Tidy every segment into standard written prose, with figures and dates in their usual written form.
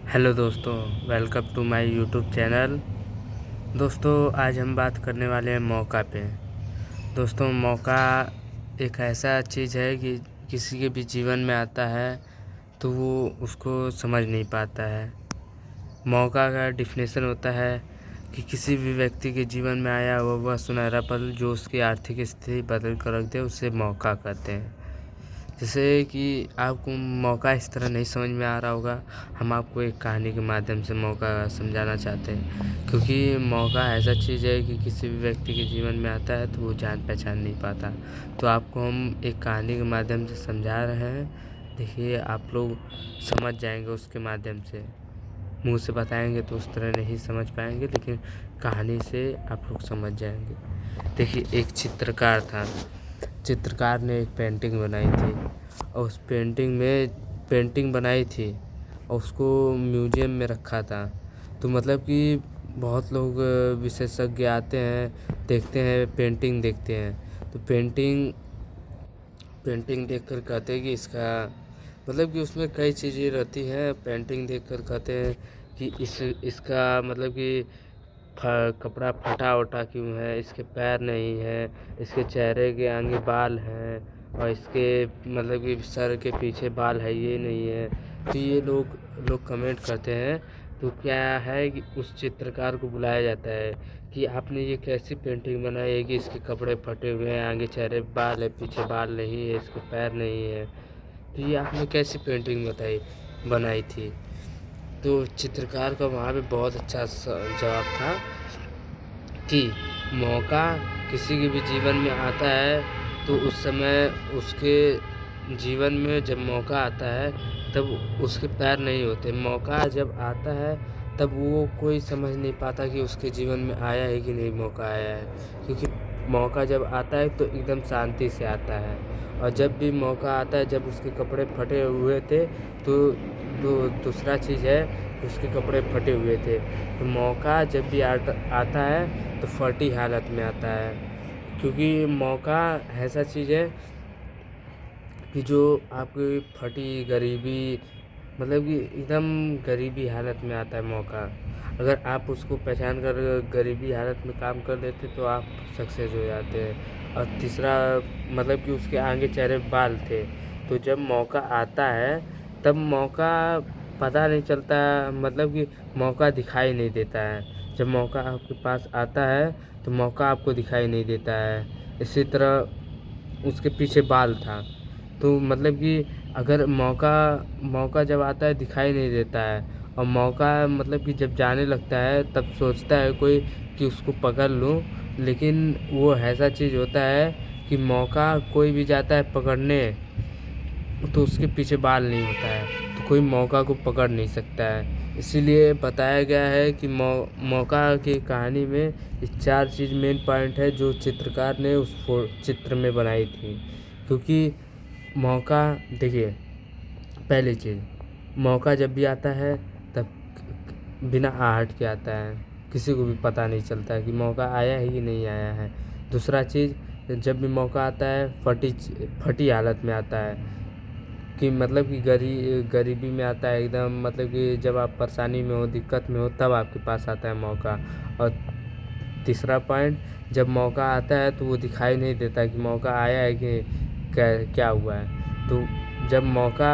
Hello दोस्तों, welcome to my YouTube channel. दोस्तों, आज हम बात करने वाले हैं मौका पे। दोस्तों, मौका एक ऐसा चीज़ है कि किसी के भी जीवन में आता है तो वो उसको समझ नहीं पाता है। मौका का डेफिनेशन होता है कि किसी भी व्यक्ति के जीवन में आया हुआ वह सुनहरा पल जो उसकी आर्थिक स्थिति बदल कर रख दे, उसे मौका कहते हैं। जैसे कि आपको मौका इस तरह नहीं समझ में आ रहा होगा, हम आपको एक कहानी के माध्यम से मौका समझाना चाहते हैं। क्योंकि मौका ऐसा चीज़ है कि किसी भी व्यक्ति के जीवन में आता है तो वो जान पहचान नहीं पाता। तो आपको हम एक कहानी के माध्यम से समझा रहे हैं। देखिए, आप लोग समझ जाएंगे उसके माध्यम से। मुँह से बताएंगे तो उस तरह नहीं समझ पाएंगे, लेकिन कहानी से आप लोग समझ जाएंगे। देखिए, एक चित्रकार था। चित्रकार ने एक पेंटिंग बनाई थी और उस पेंटिंग बनाई थी और उसको म्यूजियम में रखा था। तो मतलब कि बहुत लोग विशेषज्ञ आते हैं, देखते हैं, पेंटिंग देखते हैं। तो पेंटिंग देखकर कहते हैं कि इसका मतलब कि उसमें कई चीज़ें रहती हैं। पेंटिंग देखकर कहते हैं कि इसका मतलब कि कपड़ा फटा-वटा क्यों है, इसके पैर नहीं हैं, इसके चेहरे के आगे बाल हैं और इसके मतलब कि सर के पीछे बाल है, ये नहीं है। तो ये लोग कमेंट करते हैं। तो क्या है कि उस चित्रकार को बुलाया जाता है कि आपने ये कैसी पेंटिंग बनाई है कि इसके कपड़े फटे हुए हैं, आगे चेहरे पे बाल है, पीछे बाल नहीं है, इसके पैर नहीं है। तो ये आपने कैसी पेंटिंग बनाई थी? तो चित्रकार का वहाँ पे बहुत अच्छा जवाब था कि मौका किसी के भी जीवन में आता है तो उस समय उसके जीवन में जब मौका आता है तब उसके पैर नहीं होते। मौका जब आता है तब वो कोई समझ नहीं पाता कि उसके जीवन में आया है कि नहीं मौका आया है। क्योंकि मौका जब आता है तो एकदम शांति से आता है, और जब भी मौका आता है जब उसके कपड़े फटे हुए थे तो दूसरा चीज़ है, उसके कपड़े फटे हुए थे। तो मौका जब भी आता है तो फटी हालत में आता है। क्योंकि मौका ऐसा चीज़ है कि जो आपकी फटी गरीबी मतलब कि एकदम गरीबी हालत में आता है मौका। अगर आप उसको पहचान कर गरीबी हालत में काम कर लेते तो आप सक्सेस हो जाते हैं। और तीसरा मतलब कि उसके आगे चेहरे पे बाल थे। तो जब मौका आता है तब मौका पता नहीं चलता, मतलब कि मौका दिखाई नहीं देता है। जब मौका आपके पास आता है तो मौका आपको दिखाई नहीं देता है। इसी तरह उसके पीछे बाल था। तो मतलब कि अगर मौका जब आता है दिखाई नहीं देता है, और मौका मतलब कि जब जाने लगता है तब सोचता है कोई कि उसको पकड़ लूँ। लेकिन वो ऐसा चीज़ होता है कि मौका कोई भी जाता है पकड़ने तो उसके पीछे बाल नहीं होता है, तो कोई मौका को पकड़ नहीं सकता है। इसीलिए बताया गया है कि मौका की कहानी में ये 4 चीज़ मेन पॉइंट है जो चित्रकार ने उस चित्र में बनाई थी। क्योंकि मौका, देखिए, पहली चीज़, मौका जब भी आता है तब बिना आहट के आता है, किसी को भी पता नहीं चलता है कि मौका आया है कि नहीं आया है। दूसरा चीज़, जब भी मौका आता है फटी हालत में आता है, कि मतलब कि गरीबी में आता है एकदम, मतलब कि जब आप परेशानी में हो, दिक्कत में हो, तब आपके पास आता है मौका। और तीसरा पॉइंट, जब मौका आता है तो वो दिखाई नहीं देता कि मौका आया है कि क्या हुआ है। तो जब मौका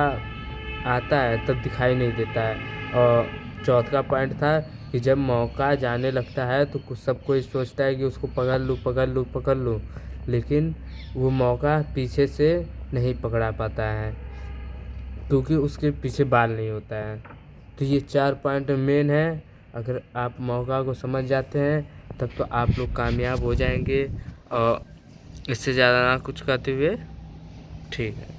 आता है तब दिखाई नहीं देता है। और चौथा पॉइंट था कि जब मौका जाने लगता है तो सब कोई सोचता है कि उसको पकड़ लूँ, लेकिन वो मौका पीछे से नहीं पकड़ा पाता है क्योंकि उसके पीछे बाल नहीं होता है। तो ये 4 पॉइंट मेन है। अगर आप मौका को समझ जाते हैं तब तो आप लोग कामयाब हो जाएंगे। और इससे ज़्यादा ना कुछ कहते हुए, ठीक है।